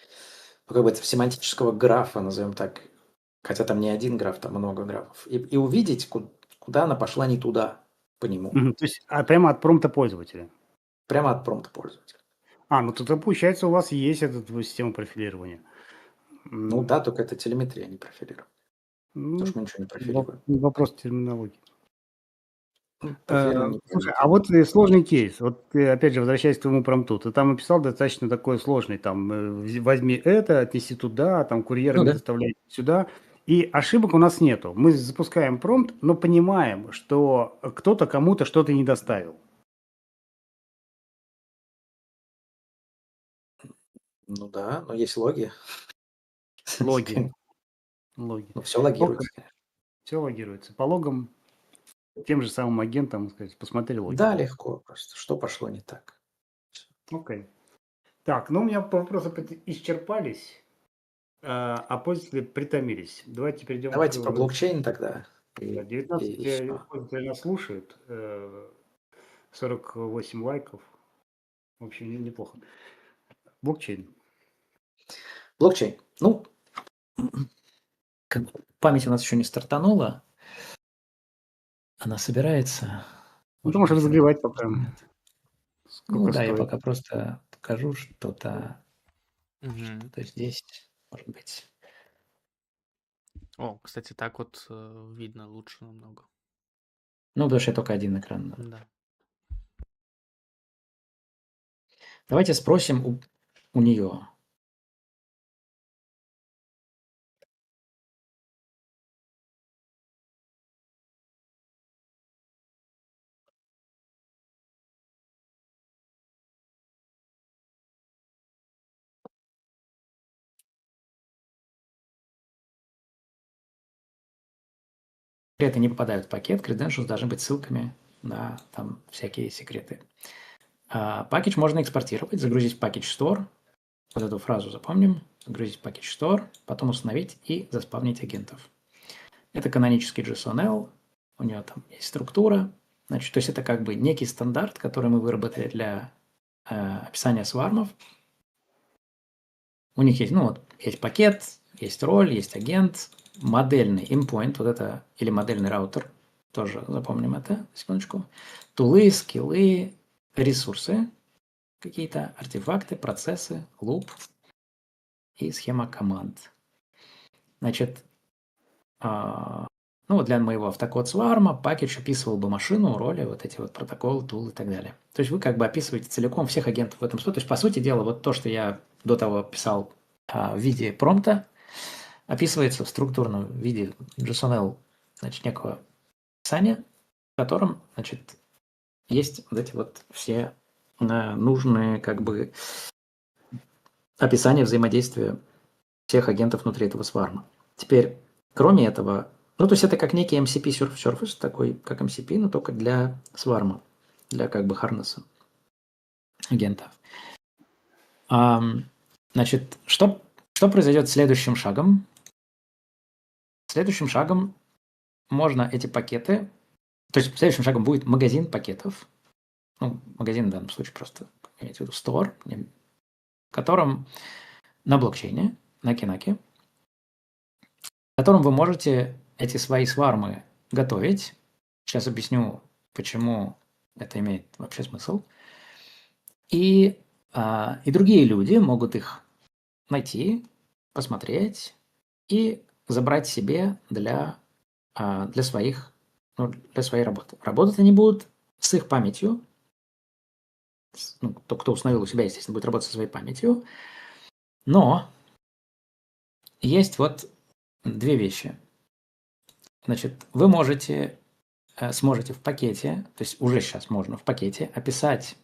семантического графа, назовем так. Хотя там не один граф, там много графов. И увидеть, куда она пошла не туда по нему. То есть прямо от промпта пользователя. Прямо от промпта пользователя. Ну тогда получается у вас есть эта система профилирования. Ну да, только это телеметрия, а не профилирование. Потому Ну, что мы ничего не профилируем. вопрос терминологии. Профилирование не Слушай, профилируем. а вот сложный кейс. Вот ты, опять же, возвращаясь к твоему промпту, ты там описал достаточно такой сложный, там, возьми это, отнеси туда, там, курьерами да. доставляй сюда. И ошибок у нас нету. Мы запускаем промпт, но понимаем, что кто-то кому-то что-то не доставил. Ну да, но есть логи. Логи. Ну, все логируется, конечно. Все логируется. По логам, тем же самым агентам, сказать, посмотри логи. Да, легко просто. Что пошло не так? Окей. Так, у меня вопросы исчерпались, а пользователи притомились. Давайте перейдем Давайте по блокчейну тогда. Да, И 19 всё. пользователей нас слушают, 48 лайков. В общем, неплохо. Блокчейн. Блокчейн. Ну, память у нас еще не стартанула. Она собирается. Ты можешь разогревать пока. Ну да, я стоит? пока просто покажу что-то Мгм. здесь, может быть. О, кстати, так вот видно лучше намного. Ну, потому что я только один экран. Да. Давайте спросим у нее. Секреты не попадают в пакет, credentials должны быть ссылками на там всякие секреты. Пакетч можно экспортировать, загрузить в Package Store. Вот эту фразу запомним. Загрузить в Package Store, потом установить и заспавнить агентов. Это канонический JSON-L. У него там есть структура. Значит, то есть это как бы некий стандарт, который мы выработали для описания свармов. У них есть, есть пакет, есть роль, есть агент, модельный endpoint, вот это, или модельный раутер, тоже запомним это, секундочку. Тулы, скиллы, ресурсы, какие-то артефакты, процессы, луп и схема команд. Значит, ну, вот для моего автокод Swarm пакетч описывал бы машину, роли, вот эти вот протоколы, тулы и так далее. То есть вы как бы описываете целиком всех агентов в этом случае. То есть, по сути дела, вот то, что я до того писал в виде промпта, описывается в структурном виде JSON-L, значит, некого описания, в котором, значит, есть вот эти вот все нужные как бы описания взаимодействия всех агентов внутри этого сварма. Теперь, кроме этого, ну, то есть это как некий MCP Surface, такой, как MCP, но только для сварма, для как бы харнеса агентов. Значит, что произойдет следующим шагом? Следующим шагом можно эти пакеты, то есть следующим шагом будет магазин пакетов, ну, магазин в данном случае просто, имеется в виду store, в котором на блокчейне, на Кинаке, в котором вы можете эти свои свармы готовить. Сейчас объясню, почему это имеет вообще смысл. И другие люди могут их найти, посмотреть и забрать себе для своих, ну, для своей работы. Работать они будут с их памятью. Ну, тот, кто установил у себя, естественно, будет работать со своей памятью. Но есть вот две вещи. Значит, вы сможете в пакете, то есть уже сейчас можно в пакете описать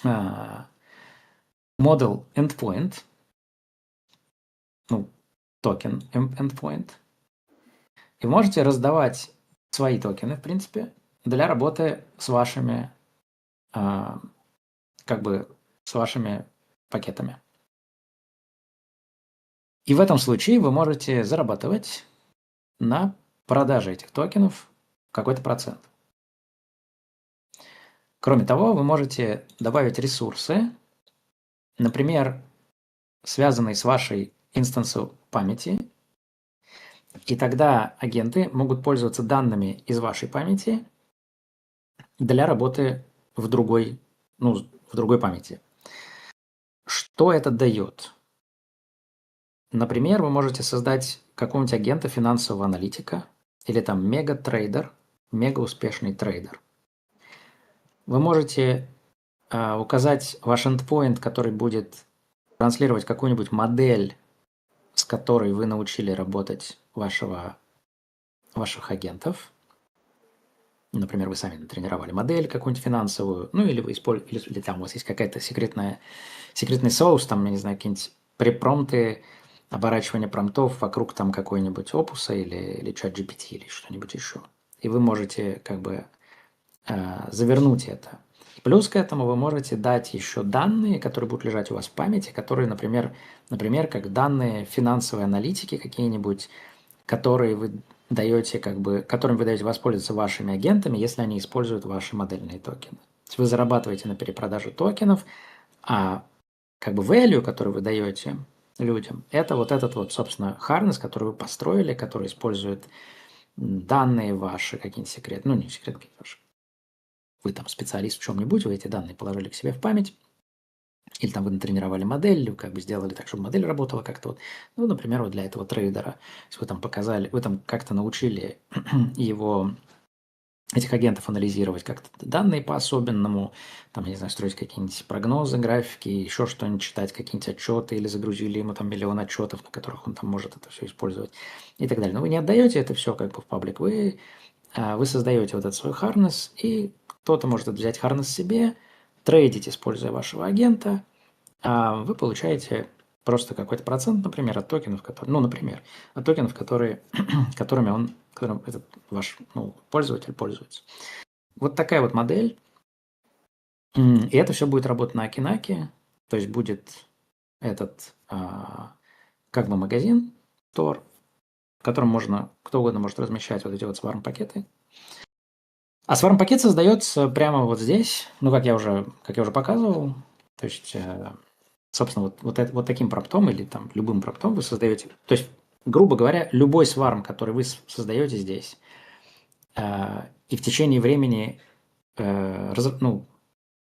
model endpoint, ну, токен endpoint, и можете раздавать свои токены, в принципе, для работы с вашими, как бы, с вашими пакетами. И в этом случае вы можете зарабатывать на продаже этих токенов какой-то процент. Кроме того, вы можете добавить ресурсы, например, связанные с вашей инстансом памяти, и тогда агенты могут пользоваться данными из вашей памяти для работы в другой памяти. Что это дает? Например, вы можете создать какого-нибудь агента финансового аналитика или там мега-трейдер, мега-успешный трейдер. Вы можете указать ваш endpoint, который будет транслировать какую-нибудь модель, с которой вы научили работать ваших агентов. Например, вы сами натренировали модель какую-нибудь финансовую, ну или вы используете, или там у вас есть какая-то секретный соус, там, я не знаю, какие-нибудь препромпты, оборачивание промптов вокруг там какой-нибудь опуса или ChatGPT или что-нибудь еще. И вы можете как бы завернуть это. И плюс к этому вы можете дать еще данные, которые будут лежать у вас в памяти, которые, например, как данные финансовой аналитики какие-нибудь, которые вы даете, которыми вы даете воспользоваться вашими агентами, если они используют ваши модельные токены. То есть вы зарабатываете на перепродаже токенов, а как бы value, который вы даете людям, это вот этот вот, собственно, harness, который вы построили, который использует данные ваши, какие-нибудь секретные, ну не секретные, ваши. Вы там специалист в чем-нибудь, вы эти данные положили к себе в память, или там вы натренировали модель, или как бы сделали так, чтобы модель работала как-то вот, ну, например, вот для этого трейдера, если вы там показали, вы там как-то научили этих агентов анализировать как-то данные по-особенному, там, я не знаю, строить какие-нибудь прогнозы, графики, еще что-нибудь, читать какие-нибудь отчеты, или загрузили ему там миллион отчетов, на которых он там может это все использовать и так далее. Но вы не отдаете это все как бы в паблик, вы создаете вот этот свой harness, и кто-то может взять harness себе, трейдить, используя вашего агента, а вы получаете просто какой-то процент, например, от токенов, которыми которым этот ваш пользователь пользуется. Вот такая вот модель. И это все будет работать на Акинаке, то есть будет этот как бы магазин, Store, в котором кто угодно может размещать вот эти вот сварм-пакеты. А сварм-пакет создается прямо вот здесь, как я уже показывал. То есть, собственно, вот таким промптом или там любым промптом вы создаете. То есть, грубо говоря, любой сварм, который вы создаете здесь, и в течение времени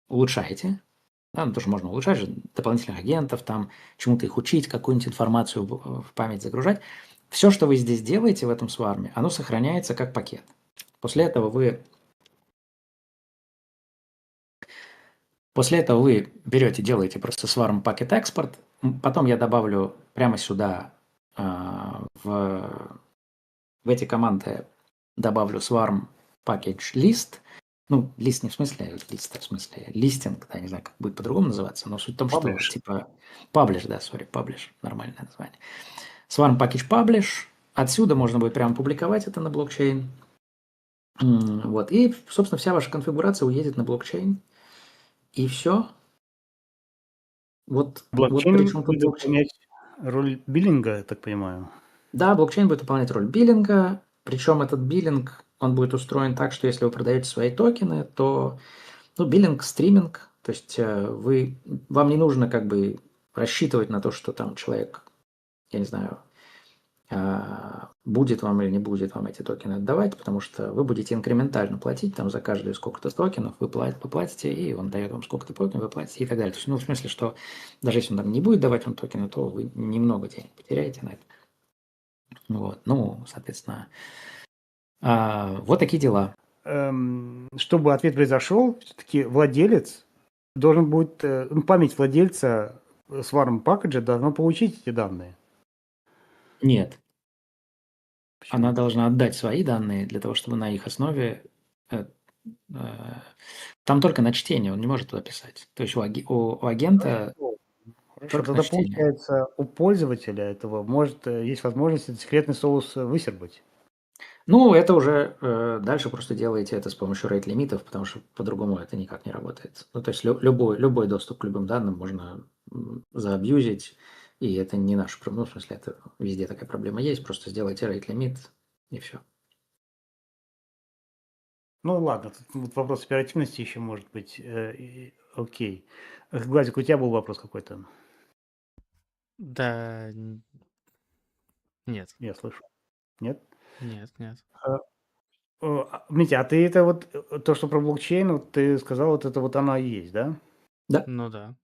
улучшаете. Да, тоже можно улучшать же дополнительных агентов, там чему-то их учить, какую-нибудь информацию в память загружать. все, что вы здесь делаете в этом сварме, оно сохраняется как пакет. После этого вы берете, делаете просто swarm packet export. Потом я добавлю прямо сюда в эти команды добавлю swarm package list. Ну, лист не в смысле листа, в смысле листинг, да, не знаю, как будет по-другому называться, но суть в том, что Publish. типа publish, да, publish, нормальное название. Swarm package publish. Отсюда можно будет прямо публиковать это на блокчейн. Вот. И, собственно, вся ваша конфигурация уедет на блокчейн. И все. Вот Блокчейн причем тут будет блокчейн. выполнять роль биллинга, я так понимаю. Да, блокчейн будет выполнять роль биллинга. Причем этот биллинг, он будет устроен так, что если вы продаете свои токены, то биллинг, стриминг, то есть вам не нужно как бы рассчитывать на то, что там человек, я не знаю, будет вам или не будет вам эти токены отдавать, потому что вы будете инкрементально платить там за каждую сколько-то токенов, вы платите, и он дает вам сколько-то токенов, вы платите и так далее. То есть, в смысле, что даже если он там не будет давать вам токены, то вы немного денег потеряете на это. Вот, соответственно, вот такие дела. Чтобы ответ произошел, все-таки владелец должен будет, память владельца Swarm Package должна получить эти данные. Нет, Почему? она должна отдать свои данные для того, чтобы на их основе там только на чтение, он не может туда писать. То есть у агента Хорошо, только тогда на чтение. получается у пользователя этого есть возможность этот секретный соус высербать. Это уже дальше просто делаете это с помощью рейт-лимитов, потому что по-другому это никак не работает. То есть любой доступ к любым данным можно заабьюзить, и это не наша проблема. В смысле, это везде такая проблема есть, просто сделайте рейт-лимит, и все. Ладно, тут вопрос оперативности еще может быть. Окей. Глазик, у тебя был вопрос какой-то? Да, нет, Я слышу. Нет? нет. Митя, а ты это то, что про блокчейн, ты сказал, это оно и есть, да? Да. Ну да.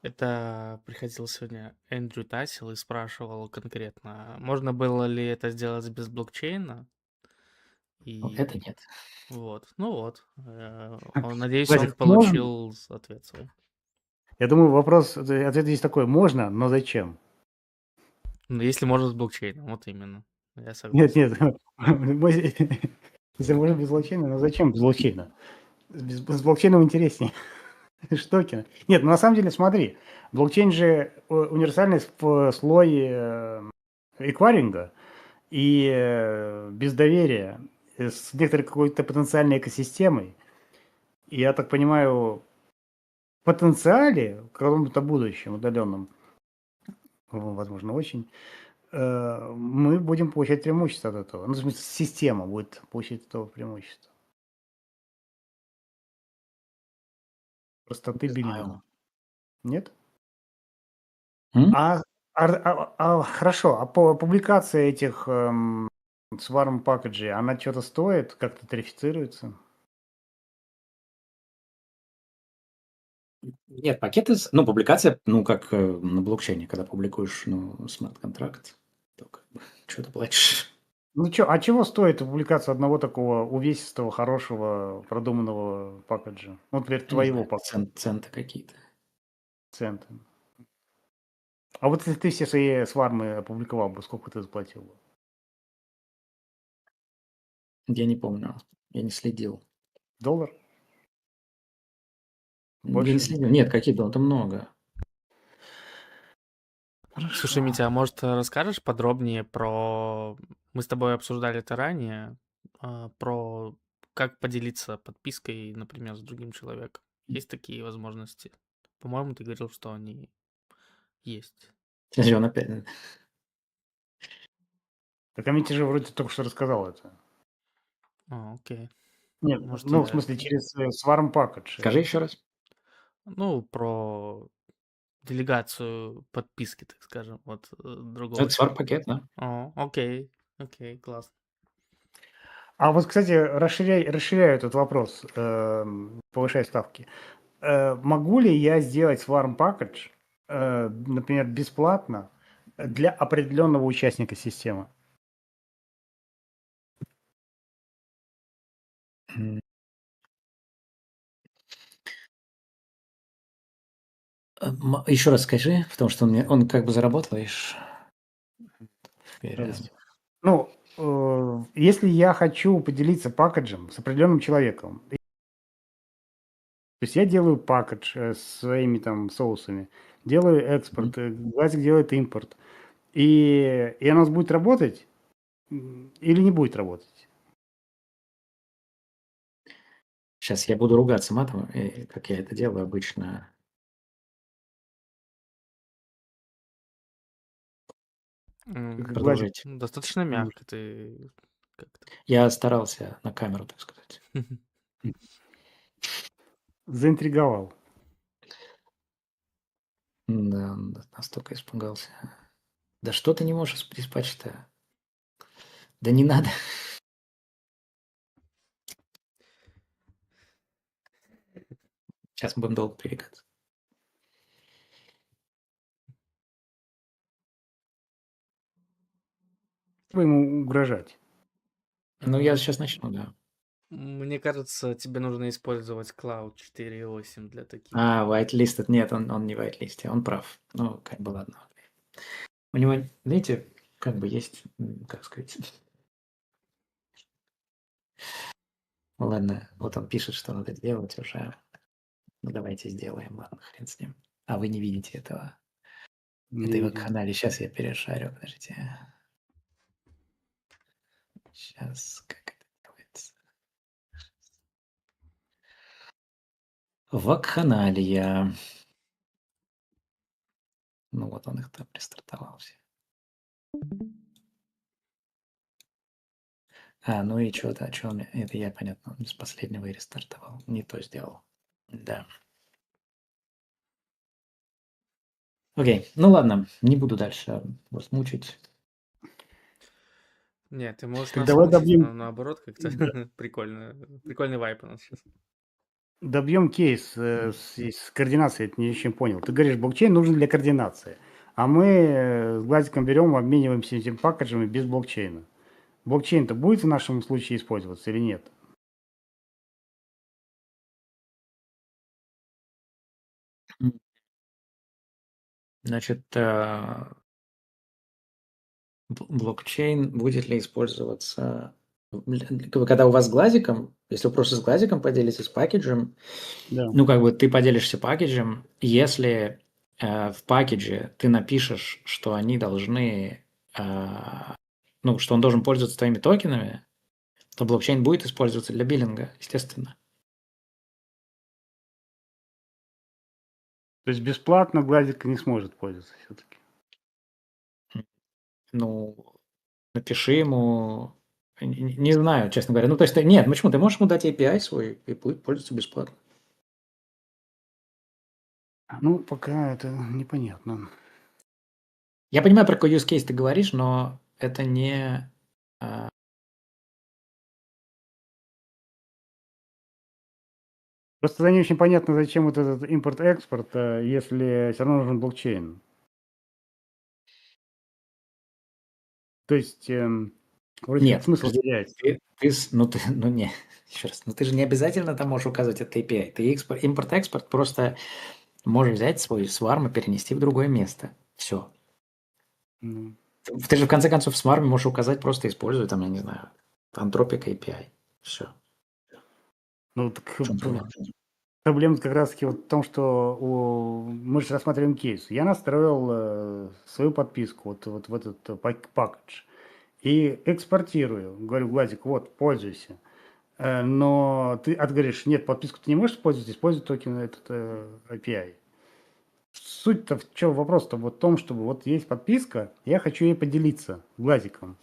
Это приходил сегодня Эндрю Тасил и спрашивал конкретно, можно было ли это сделать без блокчейна? Это нет. Вот. Надеюсь, Глазик, он получил ответ свой. Я думаю, ответ здесь такой: можно, но зачем? Если можно с блокчейном, вот именно. Я согласен. Нет. Если можно без блокчейна, но зачем без блокчейна? С блокчейном интереснее. Штокены. Нет, на самом деле, смотри, блокчейн же универсальный слой эквайринга, и без доверия, с некоторой какой-то потенциальной экосистемой. И я так понимаю, в потенциале, в каком-то будущем удаленном, возможно, очень, мы будем получать преимущество от этого. В смысле, система будет получать от этого преимущество. Простоты Не биллинга. знаю. Нет? М? Хорошо, а публикация этих Swarm пакеджей, она что-то стоит, как-то тарифицируется? Нет, пакеты, публикация, как на блокчейне, когда публикуешь, смарт-контракт, то как бы, что ты платишь? А чего стоит публикация одного такого увесистого, хорошего, продуманного пакеджа? Например, Я не твоего знаю, пакеджа. центы какие-то. Центы. А вот если ты все свои свармы опубликовал бы, сколько ты заплатил бы? Я не помню, я не следил. $1? Я не Больше? следил. Нет, какие доллары? Это много. Слушай, Митя, а может расскажешь подробнее про... Мы с тобой обсуждали это ранее, про как поделиться подпиской, например, с другим человеком. Есть такие возможности? По-моему, ты говорил, что они есть. Подожди, он опять... Так Митя же вроде только что рассказал это. Окей. Нет, Может, в смысле, через Swarm Package. Скажи еще раз. про делегацию подписки, так скажем, от другого Это свар-пакет, да? Окей, классно. А вот, кстати, расширяю этот вопрос, повышая ставки. Могу ли я сделать Swarm Package, например, бесплатно, Для определенного участника системы. М. Еще раз скажи, потому что он как бы заработал, видишь. То есть, ну, если я хочу поделиться пакеджем с определенным человеком, то есть я делаю пакедж с своими там соусами, делаю экспорт, Глазик делает импорт, и у нас будет работать или не будет работать? Сейчас я буду ругаться матом, как я это делаю обычно. Глазик, Продолжайте. Достаточно мягко ты как-то. Я старался на камеру, так сказать. заинтриговал. Да, он настолько испугался. Да что ты не можешь приспать-то? Да не надо. Сейчас мы будем долго пререкаться. Чтобы ему угрожать. Ну, я сейчас начну, да. Мне кажется, тебе нужно использовать Cloud 4.8 для таких. Whitelisted. Нет, он не whitelisted, он прав. Ну, как бы ладно. У него, знаете, как бы есть, как сказать... Ладно, вот он пишет, что надо делать уже. Ну, давайте сделаем, ладно, хрен с ним. А вы не видите этого. Не Это его видим. канале. Сейчас я перешарю, подождите. Сейчас, как это делается? Вакханалия. Ну, вот он их там пристартовал все. Ну и что-то, что он... Это я, понятно, он с последнего и рестартовал. Не то сделал. Да. Окей, ну ладно, не буду дальше вас мучить. Нет, ты можешь Так нас давай мучить, добьем, но наоборот как-то прикольно. Прикольный вайп у нас сейчас. добьем кейс с координацией, это не очень понял. Ты говоришь, блокчейн нужен для координации, а мы с Глазиком берем, обмениваемся этим пакеджами без блокчейна. Блокчейн-то будет в нашем случае использоваться или нет? Значит, блокчейн будет ли использоваться... Когда у вас с глазиком, если вы просто с глазиком поделитесь пакеджем, Да. ну, как бы ты поделишься пакеджем, если в пакедже ты напишешь, что они должны, ну, что он должен пользоваться твоими токенами, то блокчейн будет использоваться для биллинга, естественно. То есть бесплатно Глазик не сможет пользоваться все-таки. Ну, напиши ему, не знаю, честно говоря. Ну, то есть, нет, почему? Ты можешь ему дать API свой и будет пользоваться бесплатно. Ну, пока это непонятно. Я понимаю, про какой use case ты говоришь, но это не... Просто не очень понятно, зачем вот этот импорт-экспорт, если все равно нужен блокчейн. То есть вроде как Нет, смысл подожди, теряется. не, еще раз, ты же не обязательно там можешь указывать этот API. Ты импорт-экспорт просто можешь взять свой сварм и перенести в другое место. Все. Ну, Ты же в конце концов в сварме можешь указать, просто используй там, я не знаю, Anthropic API. Все. ну, так проблема как раз таки вот в том, что мы же рассматриваем кейс. Я настроил свою подписку вот в этот пакетж и экспортирую. Говорю, Владик, вот, пользуйся. Но ты говоришь, нет, подписку ты не можешь использовать, используй токен этот API. Суть-то в чем вопрос-то вот в том, чтобы вот есть подписка, я хочу ей поделиться Владиком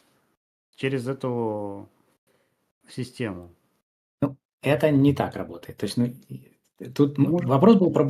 через эту систему. Ну, это не так работает. То есть, тут Может, вопрос был про